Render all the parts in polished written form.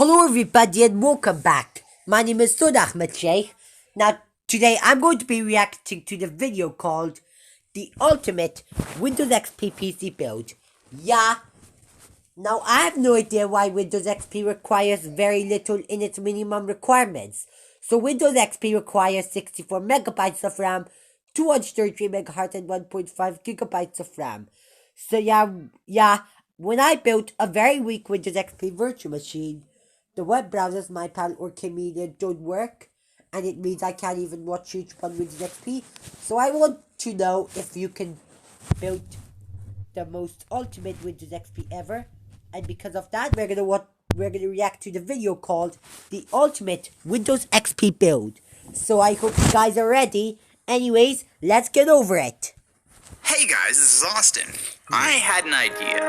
Hello everybody and welcome back. My name is Saud Ahmed Shaikh. Now today I'm going to be reacting to the video called The Ultimate Windows XP PC Build. Now I have no idea why Windows XP requires very little in its minimum requirements. So Windows XP requires 64 megabytes of RAM, 233 MHz and 1.5 gigabytes of RAM. So when I built a very weak Windows XP virtual machine, the web browsers MyPal or Kmedia don't work, and it means I can't even watch YouTube on Windows XP. So I want to know if you can build the most ultimate Windows XP ever, and because of that, we're gonna react to the video called The Ultimate Windows XP Build. So I hope you guys are ready. Anyways, let's get over it. Hey guys, this is Austin. I had an idea.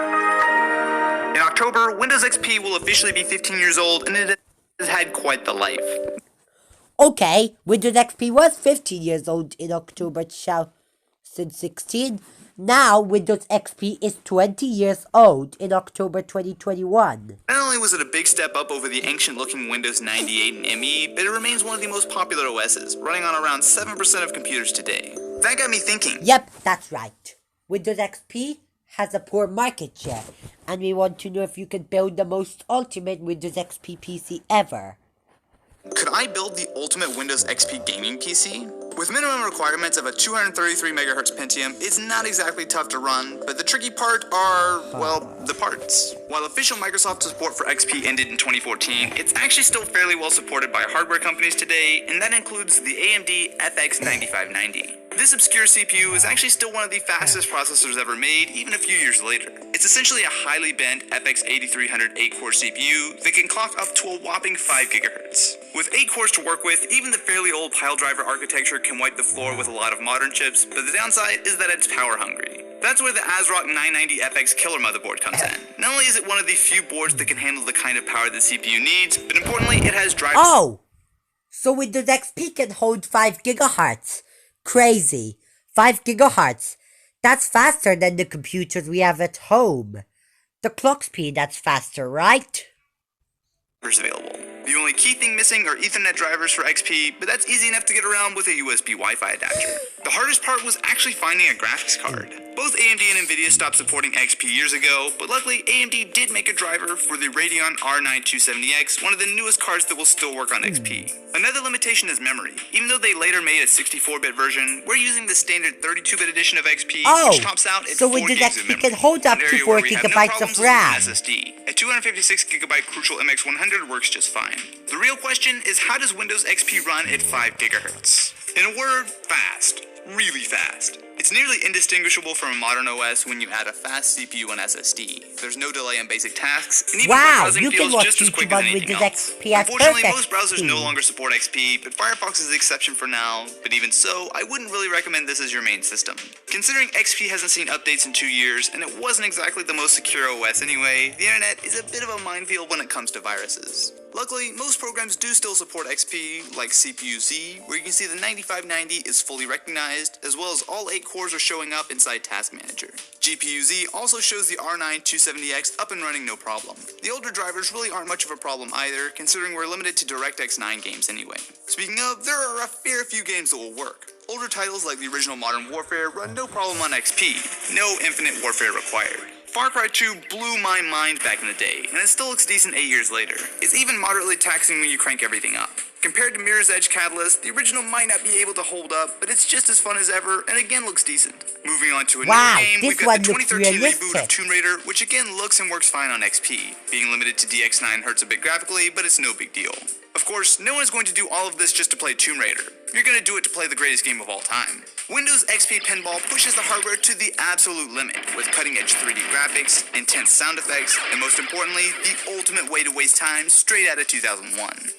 In October, Windows XP will officially be 15 years old, and it has had quite the life. Okay, Windows XP was 15 years old in October 2016. Now, Windows XP is 20 years old in October 2021. Not only was it a big step up over the ancient-looking Windows 98 and ME, but it remains one of the most popular OSs, running on around 7% of computers today. That got me thinking. Yep, that's right. Windows XP has a poor market share, and we want to know if you can build the most ultimate Windows XP PC ever. Could I build the ultimate Windows XP gaming PC? With minimum requirements of a 233 MHz Pentium, it's not exactly tough to run, but the tricky part are, well, the parts. While official Microsoft support for XP ended in 2014, it's actually still fairly well supported by hardware companies today, and that includes the AMD FX 9590. This obscure CPU is actually still one of the fastest processors ever made, even a few years later. It's essentially a highly bent FX 8300 8-core CPU that can clock up to a whopping 5 GHz. With 8 cores to work with, even the fairly old piledriver architecture can wipe the floor with a lot of modern chips, but the downside is that it's power hungry. That's where the ASRock 990 FX killer motherboard comes in. Not only is it one of the few boards that can handle the kind of power the CPU needs, but importantly, it has drivers. Oh! So Windows XP can hold 5 GHz. Crazy. 5 GHz. That's faster than the computers we have at home. The clock speed, that's faster, right? Available. The only key thing missing are Ethernet drivers for XP, but that's easy enough to get around with a USB Wi-Fi adapter. The hardest part was actually finding a graphics card. Both AMD and Nvidia stopped supporting XP years ago, but luckily AMD did make a driver for the Radeon R9 270X, one of the newest cards that will still work on XP. Another limitation is memory. Even though they later made a 64-bit version, we're using the standard 32-bit edition of XP, which tops out at 4 gigs of memory. Can hold up to 4 gigabytes of RAM. SSD. A 256GB Crucial MX100 works just fine. The real question is, how does Windows XP run at 5 GHz? In a word, fast. Really fast. It's nearly indistinguishable from a modern OS when you add a fast CPU and SSD. There's no delay in basic tasks, and even browsing feels just as quick as anything else. Unfortunately, most browsers no longer support XP, but Firefox is the exception for now. But even so, I wouldn't really recommend this as your main system. Considering XP hasn't seen updates in 2 years, and it wasn't exactly the most secure OS anyway, the internet is a bit of a minefield when it comes to viruses. Luckily, most programs do still support XP, like CPU-Z, where you can see the 9590 is fully recognized, as well as all 8 cores are showing up inside Task Manager. GPU-Z also shows the R9 270X up and running no problem. The older drivers really aren't much of a problem either, considering we're limited to DirectX 9 games anyway. Speaking of, there are a fair few games that will work. Older titles like the original Modern Warfare run no problem on XP, no Infinite Warfare required. Far Cry 2 blew my mind back in the day, and it still looks decent 8 years later. It's even moderately taxing when you crank everything up. Compared to Mirror's Edge Catalyst, the original might not be able to hold up, but it's just as fun as ever, and again looks decent. Moving on to a newer game, we've got the 2013 reboot of Tomb Raider, which again looks and works fine on XP. Being limited to DX9 hurts a bit graphically, but it's no big deal. Of course, no one is going to do all of this just to play Tomb Raider. You're going to do it to play the greatest game of all time. Windows XP Pinball pushes the hardware to the absolute limit, with cutting-edge 3D graphics, intense sound effects, and most importantly, the ultimate way to waste time straight out of 2001.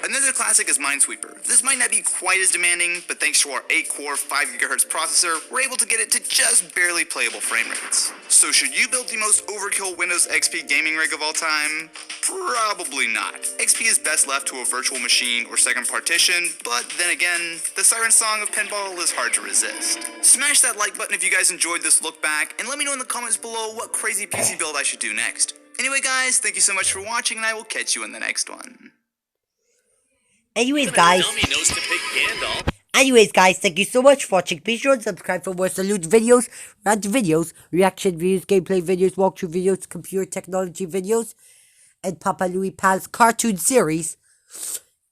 Another classic is Minesweeper. This might not be quite as demanding, but thanks to our 8-core 5 GHz processor, we're able to get it to just barely playable frame rates. So should you build the most overkill Windows XP gaming rig of all time? Probably not. XP is best left to a virtual machine or second partition, but then again, the siren song of pinball is hard to resist. Smash that like button if you guys enjoyed this look back, and let me know in the comments below what crazy PC build I should do next. Anyway, guys, thank you so much for watching, and I will catch you in the next one. Anyways, guys, thank you so much for watching. Be sure to subscribe for more salute videos, rant videos, reaction videos, gameplay videos, walkthrough videos, computer technology videos, and Papa Louie Pal's cartoon series.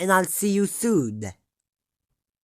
And I'll see you soon.